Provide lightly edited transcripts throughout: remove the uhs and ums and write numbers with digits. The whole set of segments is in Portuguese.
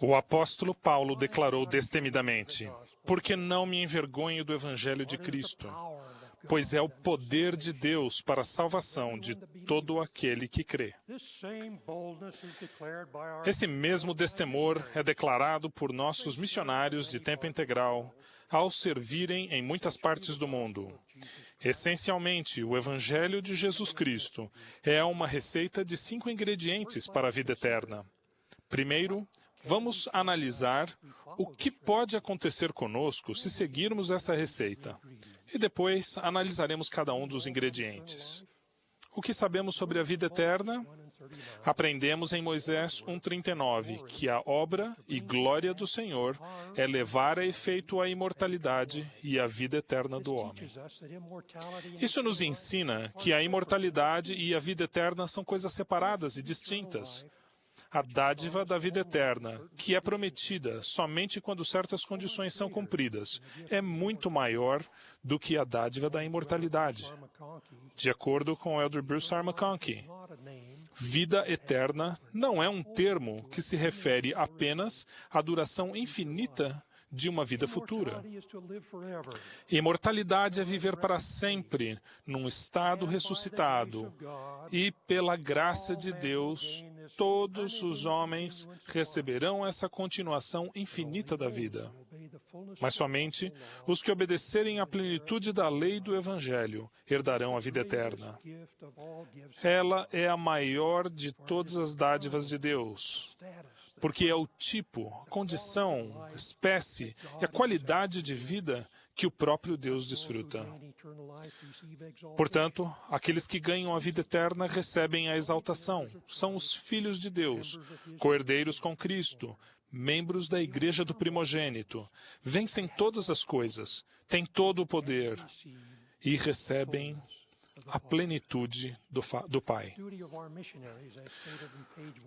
O apóstolo Paulo declarou destemidamente: porque não me envergonho do Evangelho de Cristo, pois é o poder de Deus para a salvação de todo aquele que crê. Esse mesmo destemor é declarado por nossos missionários de tempo integral ao servirem em muitas partes do mundo. Essencialmente, o Evangelho de Jesus Cristo é uma receita de 5 ingredientes para a vida eterna. Primeiro, vamos analisar o que pode acontecer conosco se seguirmos essa receita. E depois analisaremos cada um dos ingredientes. O que sabemos sobre a vida eterna? Aprendemos em Moisés 1:39 que a obra e glória do Senhor é levar a efeito a imortalidade e a vida eterna do homem. Isso nos ensina que a imortalidade e a vida eterna são coisas separadas e distintas. A dádiva da vida eterna, que é prometida somente quando certas condições são cumpridas, é muito maior do que a dádiva da imortalidade. De acordo com Elder Bruce R. McConkie, vida eterna não é um termo que se refere apenas à duração infinita de uma vida futura. Imortalidade é viver para sempre num estado ressuscitado. E, pela graça de Deus, todos os homens receberão essa continuação infinita da vida. Mas somente os que obedecerem à plenitude da lei do Evangelho herdarão a vida eterna. Ela é a maior de todas as dádivas de Deus, porque é o tipo, condição, espécie e a qualidade de vida que o próprio Deus desfruta. Portanto, aqueles que ganham a vida eterna recebem a exaltação. São os filhos de Deus, co-herdeiros com Cristo, membros da Igreja do Primogênito, vencem todas as coisas, têm todo o poder e recebem a plenitude do Pai.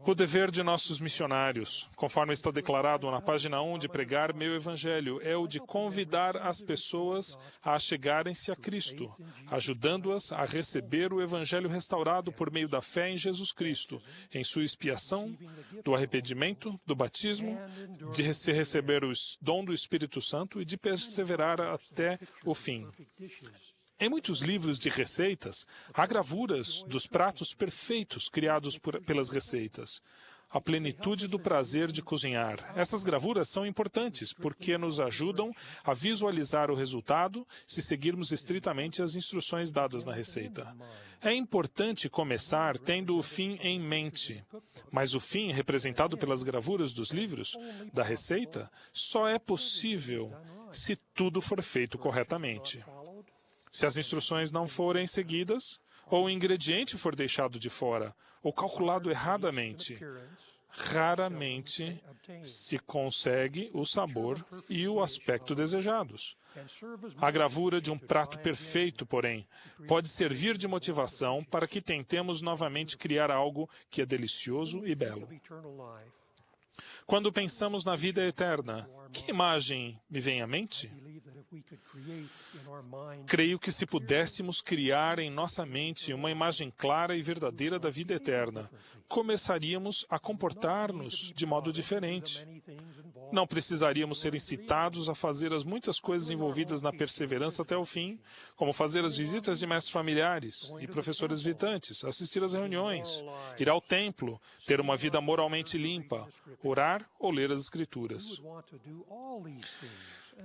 O dever de nossos missionários, conforme está declarado na página 1 de Pregar Meu Evangelho, é o de convidar as pessoas a chegarem-se a Cristo, ajudando-as a receber o Evangelho restaurado por meio da fé em Jesus Cristo, em sua expiação, do arrependimento, do batismo, de se receber o dom do Espírito Santo e de perseverar até o fim. Em muitos livros de receitas, há gravuras dos pratos perfeitos criados pelas receitas. A plenitude do prazer de cozinhar. Essas gravuras são importantes porque nos ajudam a visualizar o resultado se seguirmos estritamente as instruções dadas na receita. É importante começar tendo o fim em mente, mas o fim, representado pelas gravuras dos livros da receita, só é possível se tudo for feito corretamente. Se as instruções não forem seguidas, ou o ingrediente for deixado de fora, ou calculado erradamente, raramente se consegue o sabor e o aspecto desejados. A gravura de um prato perfeito, porém, pode servir de motivação para que tentemos novamente criar algo que é delicioso e belo. Quando pensamos na vida eterna, que imagem me vem à mente? Creio que se pudéssemos criar em nossa mente uma imagem clara e verdadeira da vida eterna, começaríamos a comportar-nos de modo diferente. Não precisaríamos ser incitados a fazer as muitas coisas envolvidas na perseverança até o fim, como fazer as visitas de mestres familiares e professores visitantes, assistir às reuniões, ir ao templo, ter uma vida moralmente limpa, orar ou ler as Escrituras.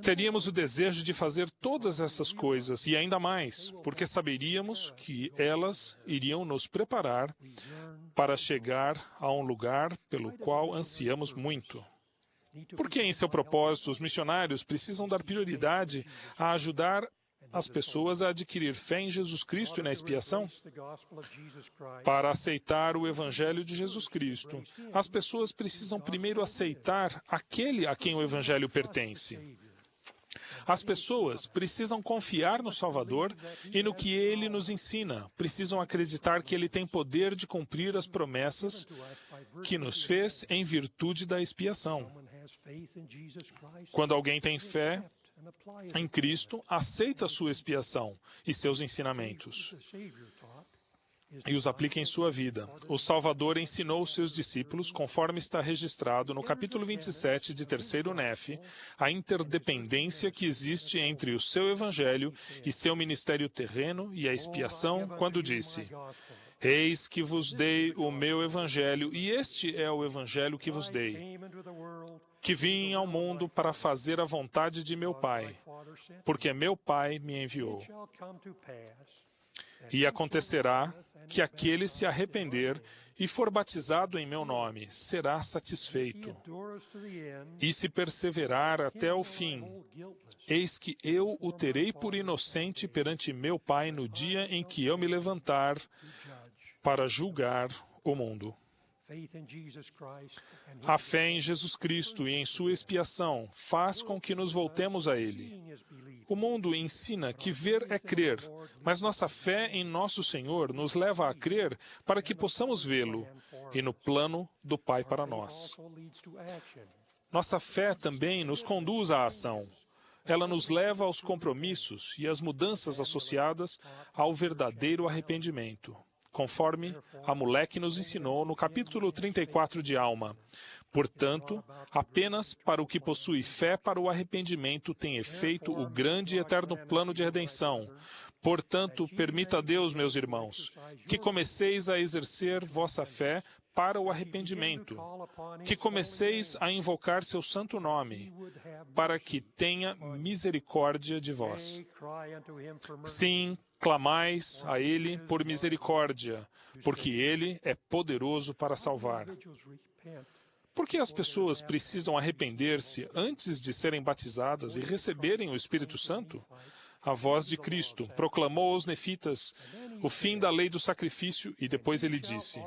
Teríamos o desejo de fazer todas essas coisas e ainda mais, porque saberíamos que elas iriam nos preparar para chegar a um lugar pelo qual ansiamos muito. Porque em seu propósito, os missionários precisam dar prioridade a ajudar as pessoas a adquirir fé em Jesus Cristo e na expiação? Para aceitar o Evangelho de Jesus Cristo, as pessoas precisam primeiro aceitar aquele a quem o Evangelho pertence. As pessoas precisam confiar no Salvador e no que Ele nos ensina. Precisam acreditar que Ele tem poder de cumprir as promessas que nos fez em virtude da expiação. Quando alguém tem fé em Cristo, aceita sua expiação e seus ensinamentos. e os aplique em sua vida. O Salvador ensinou seus discípulos, conforme está registrado no capítulo 27 de 3º Nefe, a interdependência que existe entre o seu evangelho e seu ministério terreno e a expiação, quando disse: Eis que vos dei o meu evangelho, e este é o evangelho que vos dei, que vim ao mundo para fazer a vontade de meu Pai, porque meu Pai me enviou. E acontecerá que aquele se arrepender e for batizado em meu nome, será satisfeito. E se perseverar até o fim, eis que eu o terei por inocente perante meu Pai no dia em que eu me levantar para julgar o mundo. A fé em Jesus Cristo e em sua expiação faz com que nos voltemos a Ele. O mundo ensina que ver é crer, mas nossa fé em nosso Senhor nos leva a crer para que possamos vê-lo e no plano do Pai para nós. Nossa fé também nos conduz à ação. Ela nos leva aos compromissos e às mudanças associadas ao verdadeiro arrependimento, conforme Amulek nos ensinou no capítulo 34 de Alma. Portanto, apenas para o que possui fé para o arrependimento tem efeito o grande e eterno plano de redenção. Portanto, permita a Deus, meus irmãos, que comeceis a exercer vossa fé para o arrependimento, que comeceis a invocar seu santo nome, para que tenha misericórdia de vós. Sim, clamais a Ele por misericórdia, porque Ele é poderoso para salvar. Por que as pessoas precisam arrepender-se antes de serem batizadas e receberem o Espírito Santo? A voz de Cristo proclamou aos nefitas o fim da lei do sacrifício e depois ele disse: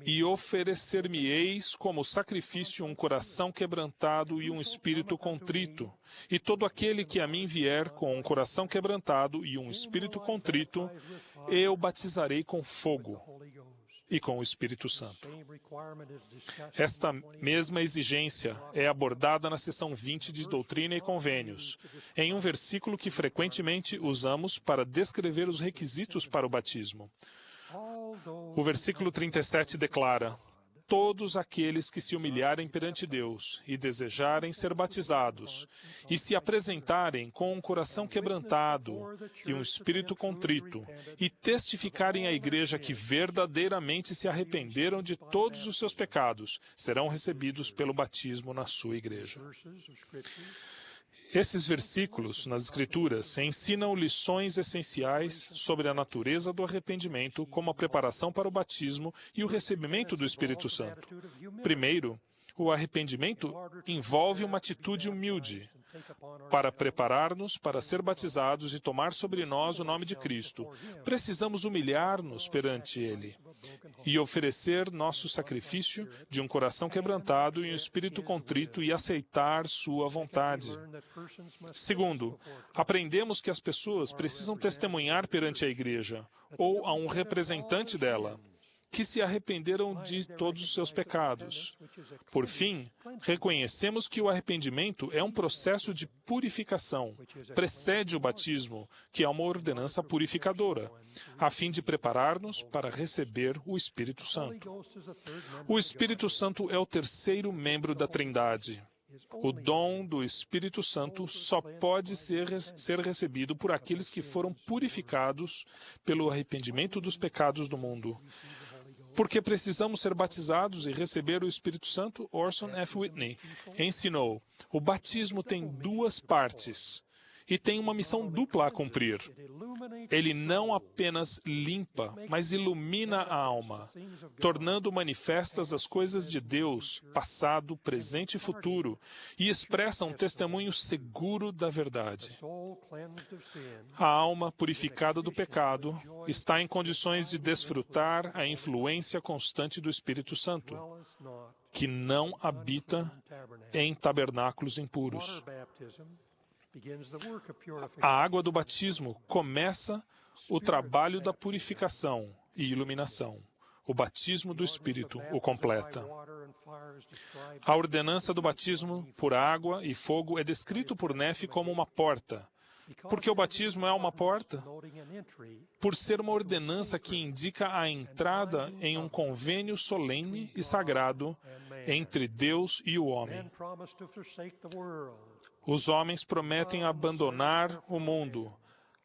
E oferecer-me-eis como sacrifício um coração quebrantado e um espírito contrito. E todo aquele que a mim vier com um coração quebrantado e um espírito contrito, eu batizarei com fogo e com o Espírito Santo. Esta mesma exigência é abordada na seção 20 de Doutrina e Convênios, em um versículo que frequentemente usamos para descrever os requisitos para o batismo. O versículo 37 declara: Todos aqueles que se humilharem perante Deus e desejarem ser batizados, e se apresentarem com um coração quebrantado e um espírito contrito, e testificarem à igreja que verdadeiramente se arrependeram de todos os seus pecados, serão recebidos pelo batismo na sua igreja. Esses versículos nas Escrituras ensinam lições essenciais sobre a natureza do arrependimento como a preparação para o batismo e o recebimento do Espírito Santo. Primeiro, o arrependimento envolve uma atitude humilde para preparar-nos para ser batizados e tomar sobre nós o nome de Cristo. Precisamos humilhar-nos perante Ele e oferecer nosso sacrifício de um coração quebrantado e um espírito contrito e aceitar sua vontade. Segundo, aprendemos que as pessoas precisam testemunhar perante a igreja ou a um representante dela que se arrependeram de todos os seus pecados. Por fim, reconhecemos que o arrependimento é um processo de purificação, precede o batismo, que é uma ordenança purificadora, a fim de preparar-nos para receber o Espírito Santo. O Espírito Santo é o terceiro membro da Trindade. O dom do Espírito Santo só pode ser recebido por aqueles que foram purificados pelo arrependimento dos pecados do mundo. Porque precisamos ser batizados e receber o Espírito Santo, Orson F. Whitney ensinou: o batismo tem duas partes e tem uma missão dupla a cumprir. Ele não apenas limpa, mas ilumina a alma, tornando manifestas as coisas de Deus, passado, presente e futuro, e expressa um testemunho seguro da verdade. A alma purificada do pecado está em condições de desfrutar a influência constante do Espírito Santo, que não habita em tabernáculos impuros. A água do batismo começa o trabalho da purificação e iluminação. O batismo do Espírito o completa. A ordenança do batismo por água e fogo é descrito por Nefe como uma porta. Porque o batismo é uma porta, por ser uma ordenança que indica a entrada em um convênio solene e sagrado entre Deus e o homem. Os homens prometem abandonar o mundo,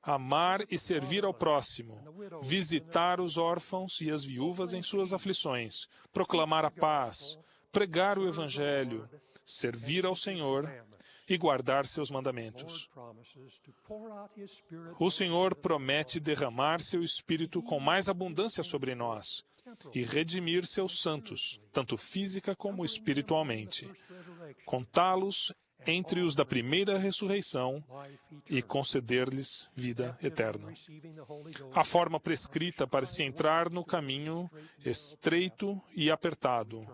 amar e servir ao próximo, visitar os órfãos e as viúvas em suas aflições, proclamar a paz, pregar o Evangelho, servir ao Senhor e guardar seus mandamentos. O Senhor promete derramar seu Espírito com mais abundância sobre nós e redimir seus santos, tanto física como espiritualmente, contá-los entre os da primeira ressurreição e conceder-lhes vida eterna. A forma prescrita para se entrar no caminho estreito e apertado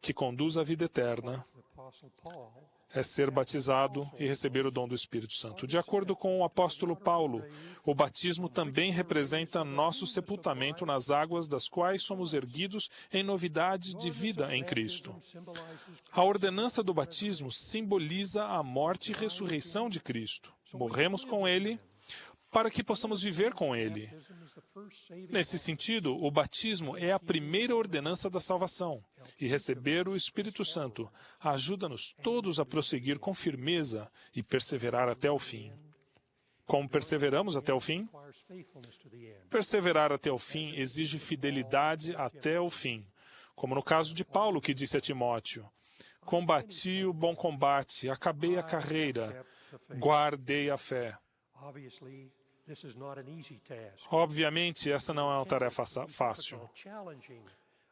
que conduz à vida eterna é ser batizado e receber o dom do Espírito Santo. De acordo com o apóstolo Paulo, o batismo também representa nosso sepultamento nas águas das quais somos erguidos em novidade de vida em Cristo. A ordenança do batismo simboliza a morte e ressurreição de Cristo. Morremos com Ele para que possamos viver com Ele. Nesse sentido, o batismo é a primeira ordenança da salvação, e receber o Espírito Santo ajuda-nos todos a prosseguir com firmeza e perseverar até o fim. Como perseveramos até o fim? Perseverar até o fim exige fidelidade até o fim, como no caso de Paulo, que disse a Timóteo: combati o bom combate, acabei a carreira, guardei a fé. Obviamente, essa não é uma tarefa fácil.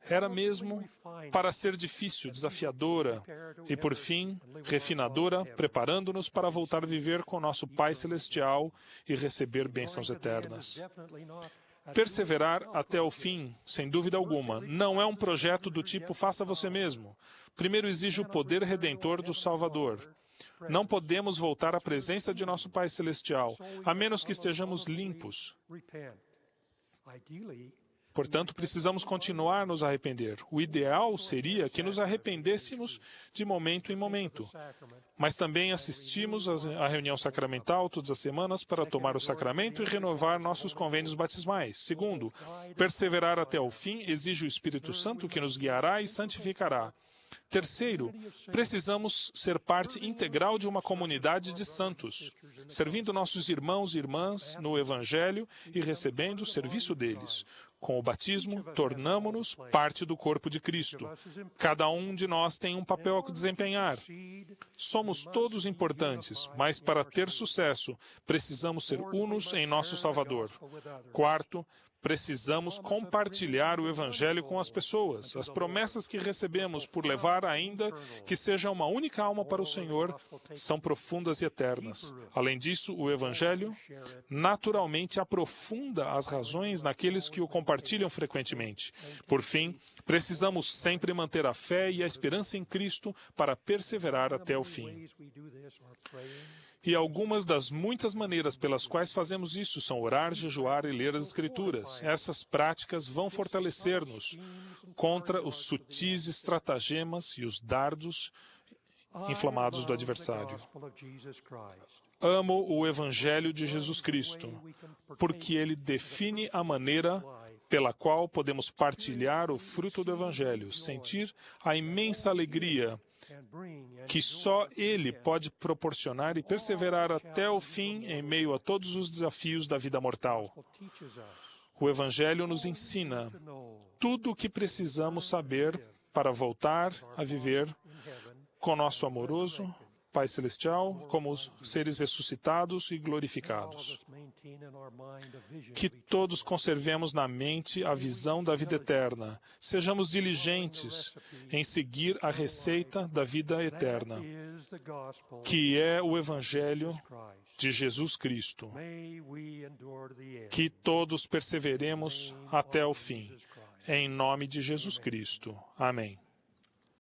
Era mesmo para ser difícil, desafiadora e, por fim, refinadora, preparando-nos para voltar a viver com nosso Pai Celestial e receber bênçãos eternas. Perseverar até o fim, sem dúvida alguma, não é um projeto do tipo faça você mesmo. Primeiro exige o poder redentor do Salvador. Não podemos voltar à presença de nosso Pai Celestial, a menos que estejamos limpos. Portanto, precisamos continuar nos arrepender. O ideal seria que nos arrependêssemos de momento em momento, mas também assistimos à reunião sacramental todas as semanas para tomar o sacramento e renovar nossos convênios batismais. Segundo, perseverar até o fim exige o Espírito Santo que nos guiará e santificará. Terceiro, precisamos ser parte integral de uma comunidade de santos, servindo nossos irmãos e irmãs no Evangelho e recebendo o serviço deles. Com o batismo, tornamo-nos parte do corpo de Cristo. Cada um de nós tem um papel a desempenhar. Somos todos importantes, mas para ter sucesso, precisamos ser unos em nosso Salvador. Quarto, precisamos compartilhar o Evangelho com as pessoas. As promessas que recebemos por levar ainda que seja uma única alma para o Senhor são profundas e eternas. Além disso, o Evangelho naturalmente aprofunda as razões naqueles que o compartilham frequentemente. Por fim, precisamos sempre manter a fé e a esperança em Cristo para perseverar até o fim. E algumas das muitas maneiras pelas quais fazemos isso são orar, jejuar e ler as Escrituras. Essas práticas vão fortalecer-nos contra os sutis estratagemas e os dardos inflamados do adversário. Amo o Evangelho de Jesus Cristo, porque ele define a maneira pela qual podemos partilhar o fruto do Evangelho, sentir a imensa alegria que só Ele pode proporcionar e perseverar até o fim em meio a todos os desafios da vida mortal. O Evangelho nos ensina tudo o que precisamos saber para voltar a viver com nosso amoroso Pai Celestial, como seres ressuscitados e glorificados. Que todos conservemos na mente a visão da vida eterna. Sejamos diligentes em seguir a receita da vida eterna, que é o Evangelho de Jesus Cristo. Que todos perseveremos até o fim. Em nome de Jesus Cristo. Amém.